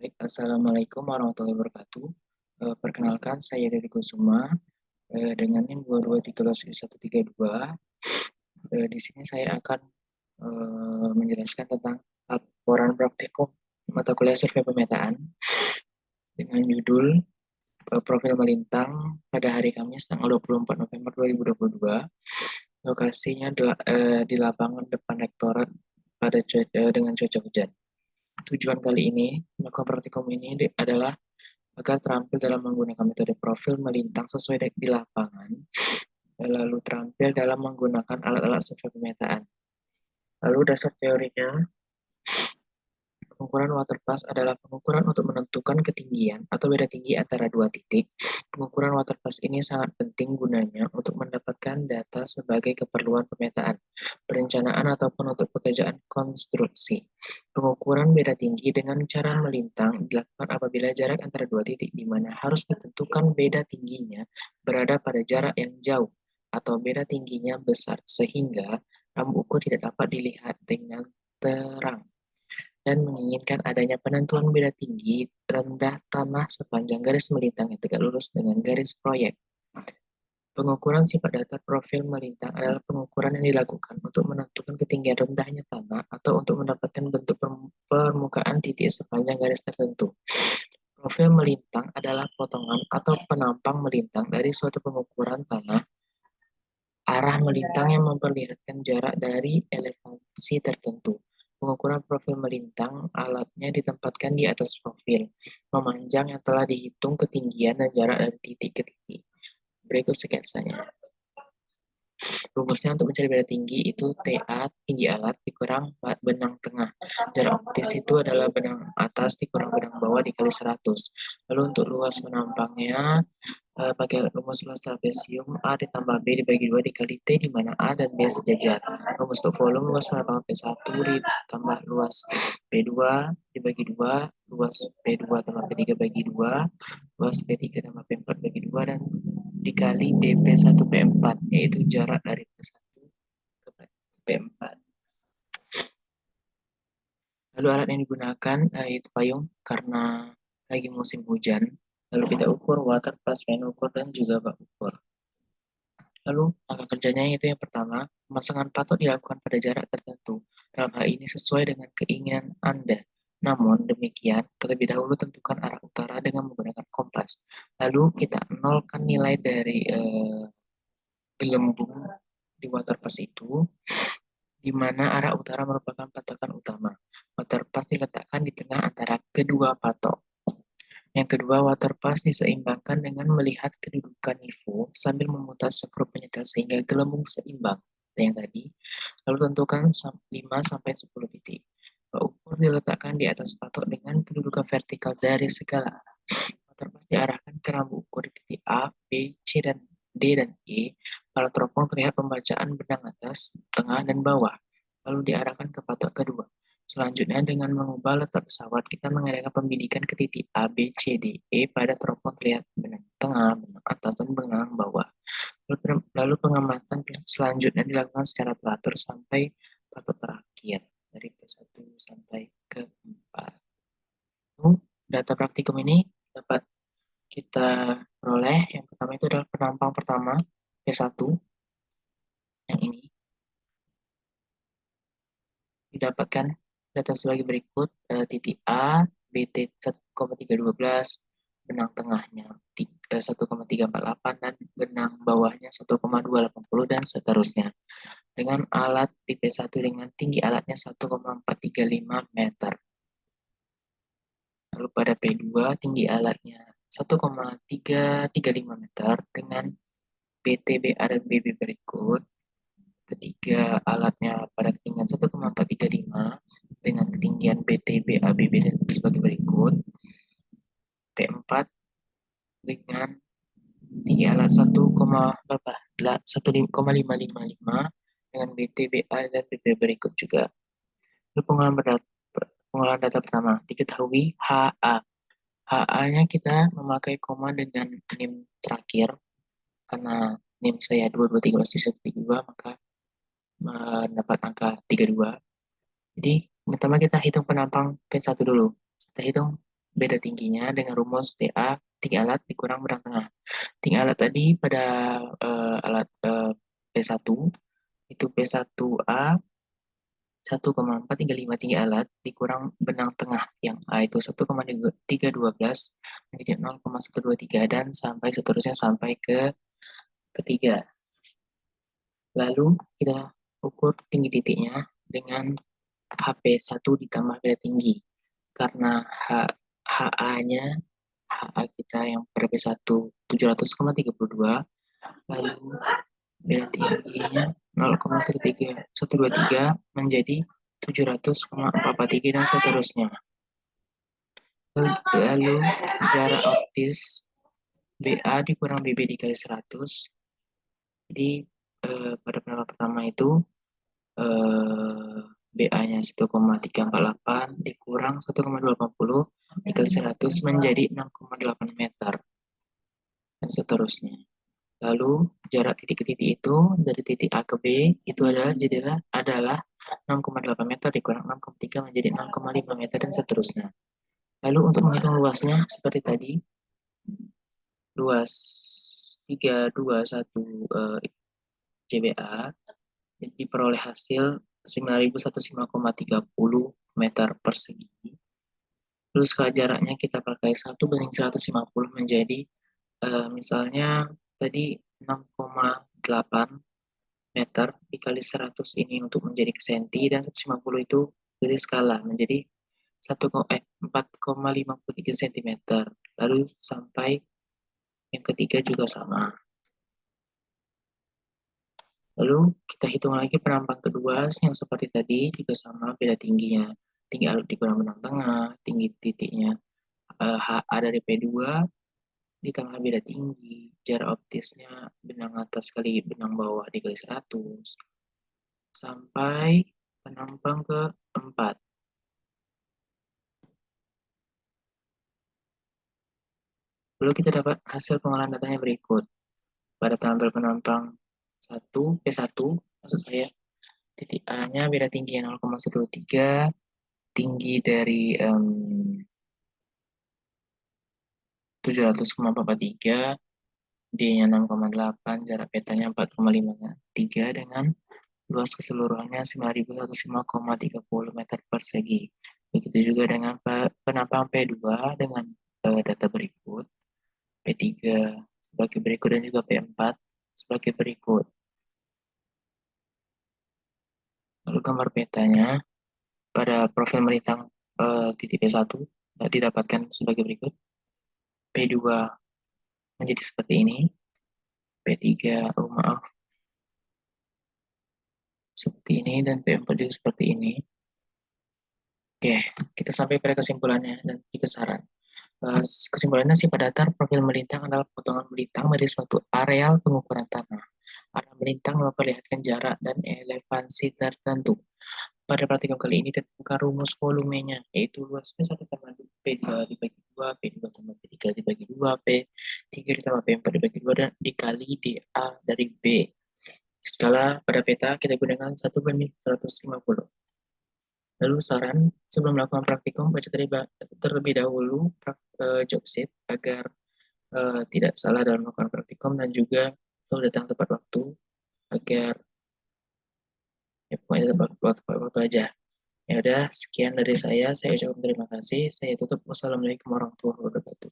Baik, Assalamualaikum warahmatullahi wabarakatuh. Perkenalkan, saya Dery Kusuma dengan NIM 22131132. Di sini saya akan menjelaskan tentang laporan praktikum mata kuliah survei pemetaan dengan judul Profil Melintang pada hari Kamis tanggal 24 November 2022. Lokasinya di lapangan depan rektorat dengan cuaca hujan. Tujuan kali ini, melakukan praktikum ini adalah agar terampil dalam menggunakan metode profil melintang sesuai di lapangan, lalu terampil dalam menggunakan alat-alat survei pemetaan. Lalu dasar teorinya, pengukuran waterpass adalah pengukuran untuk menentukan ketinggian atau beda tinggi antara dua titik. Pengukuran waterpass ini sangat penting gunanya untuk mendapatkan data sebagai keperluan pemetaan, perencanaan ataupun untuk pekerjaan konstruksi. Pengukuran beda tinggi dengan cara melintang dilakukan apabila jarak antara dua titik di mana harus ditentukan beda tingginya berada pada jarak yang jauh atau beda tingginya besar sehingga rambu ukur tidak dapat dilihat dengan terang dan menginginkan adanya penentuan beda tinggi rendah tanah sepanjang garis melintang yang tegak lurus dengan garis proyek. Pengukuran sifat datar profil melintang adalah pengukuran yang dilakukan untuk menentukan ketinggian rendahnya tanah atau untuk mendapatkan bentuk permukaan titik sepanjang garis tertentu. Profil melintang adalah potongan atau penampang melintang dari suatu pengukuran tanah. Arah melintang yang memperlihatkan jarak dari elevasi tertentu. Pengukuran profil melintang, alatnya ditempatkan di atas profil, memanjang yang telah dihitung ketinggian dan jarak dari titik ke titik. Berikut sketsanya. Rumusnya untuk mencari beda tinggi itu TA, tinggi alat, dikurang benang tengah. Jarak optis itu adalah benang atas dikurang benang bawah dikali 100. Lalu untuk luas penampangnya, pakai rumus luas trapesium A ditambah B dibagi 2 dikali T di mana A dan B sejajar. Rumus untuk volume luas penampang P1 ditambah luas P2 dibagi 2, luas P2 tambah P3 bagi 2, luas P3 tambah P4 bagi 2 dan dikali dP1 P4 yaitu jarak dari P1 ke P4. Lalu alat yang digunakan yaitu payung karena lagi musim hujan. Lalu kita ukur water pass, pen ukur, dan juga bak ukur. Lalu langkah kerjanya itu yang pertama, pemasangan patok dilakukan pada jarak tertentu. Dalam hal ini sesuai dengan keinginan Anda. Namun demikian, terlebih dahulu tentukan arah utara dengan menggunakan kompas. Lalu kita nolkan nilai dari gelembung di water pass itu, di mana arah utara merupakan patokan utama. Water pass diletakkan di tengah antara kedua patok. Yang kedua, water pass diseimbangkan dengan melihat kedudukan nifo sambil memutar skrup penyetel sehingga gelembung seimbang. Yang tadi. Lalu tentukan 5-10 titik. Ukur diletakkan di atas patok dengan kedudukan vertikal dari segala arah. Water pass diarahkan ke rambu ukur di titik A, B, C, dan D dan E. Pada teropong terlihat pembacaan benang atas, tengah, dan bawah. Lalu diarahkan ke patok kedua. Selanjutnya, dengan mengubah letak pesawat, kita mengadakan pembidikan ke titik A, B, C, D, E pada teropong terlihat benang tengah, benang atas, dan benang bawah. Lalu pengamatan selanjutnya dilakukan secara teratur sampai patok terakhir, dari P1 sampai ke 4. Data praktikum ini dapat kita peroleh. Yang pertama itu adalah penampang pertama, P1, yang ini. Didapatkan data sebagai berikut, titik A, BT 1,312, benang tengahnya 1,348, dan benang bawahnya 1,280, dan seterusnya. Dengan alat tipe 1 dengan tinggi alatnya 1,435 meter. Lalu pada P2 tinggi alatnya 1,335 meter dengan BTBA dan BB berikut. Ketiga alatnya pada ketinggian 1,435 dengan ketinggian BTB, ABB dan sebagai berikut. P4 dengan tinggi alat 1,555 dengan BTBA dan BB berikut juga. Lalu pengolahan data pertama, diketahui HA. HA-nya kita memakai koma dengan NIM terakhir, karena NIM saya 223 maka mendapat angka 32. Jadi pertama kita hitung penampang P1 dulu. Kita hitung beda tingginya dengan rumus TA tinggi alat dikurang benang tengah. Tinggi alat tadi pada alat P1 itu P1A 1,435 tinggi alat dikurang benang tengah yang A itu 1,312 menjadi 0,123 dan sampai seterusnya sampai ke ketiga. Lalu kita ukur tinggi titiknya dengan HP1 ditambah beda tinggi. Karena HA-nya, HA kita yang pada P1 700,32, lalu beda tingginya 0,123 menjadi 700,443 dan seterusnya. Lalu jarak optis BA dikurang BB dikali 100. Jadi pada pendapat pertama itu BA-nya 1,348 dikurang 1,280 dikali 100 menjadi 6,8 meter dan seterusnya. Lalu jarak titik ke titik itu dari titik A ke B itu adalah 6,8 meter dikurang 6,3 menjadi 6,5 meter dan seterusnya. Lalu untuk menghitung luasnya seperti tadi, luas 321 CBA diperoleh hasil 9.105,30 meter persegi. Lalu skala jaraknya kita pakai 1:150 menjadi misalnya tadi 6,8 meter dikali 100 ini untuk menjadi senti dan 150 itu dari skala menjadi 4,53 cm. Lalu sampai yang ketiga juga sama. Lalu kita hitung lagi penampang kedua yang seperti tadi juga sama beda tingginya. Tinggi alut dikurang benang tengah, tinggi titiknya HA dari P2 ditambah beda tinggi, jarak optisnya benang atas kali benang bawah dikali 100 sampai penampang keempat. Lalu kita dapat hasil pengolahan datanya berikut. Pada tampil penampang 1, P1, maksud saya, titik A-nya beda tingginya 0,123, tinggi dari 700,443, D-nya 6,8, jarak petanya 4,53 dengan luas keseluruhannya 9.105,30 meter persegi. Begitu juga dengan penampang P2 dengan data berikut, P3 sebagai berikut dan juga P4 sebagai berikut. Lalu gambar petanya pada profil melintang titik P1 didapatkan sebagai berikut. P2 menjadi seperti ini. P3, maaf, seperti ini dan P4 juga seperti ini. Oke, kita sampai pada kesimpulannya dan juga saran. Kesimpulannya sifat datar profil melintang adalah potongan melintang dari suatu areal pengukuran tanah. Area melintang memperlihatkan jarak dan elevasi tertentu. Pada praktikum kali ini ditemukan rumus volumenya, yaitu luas P1 tambah P2 dibagi 2, P2 tambah P3 dibagi 2, P3 ditambah P4 dibagi 2, dan dikali dA dari B. Skala pada peta kita gunakan 1:150. Lalu saran, sebelum melakukan praktikum, baca terlebih dahulu job sheet agar tidak salah dalam melakukan praktikum dan juga selalu datang tepat waktu agar ya pokoknya tepat waktu aja. Ya udah, sekian dari saya ucapkan terima kasih. Saya tutup. Wassalamualaikum warahmatullahi wabarakatuh.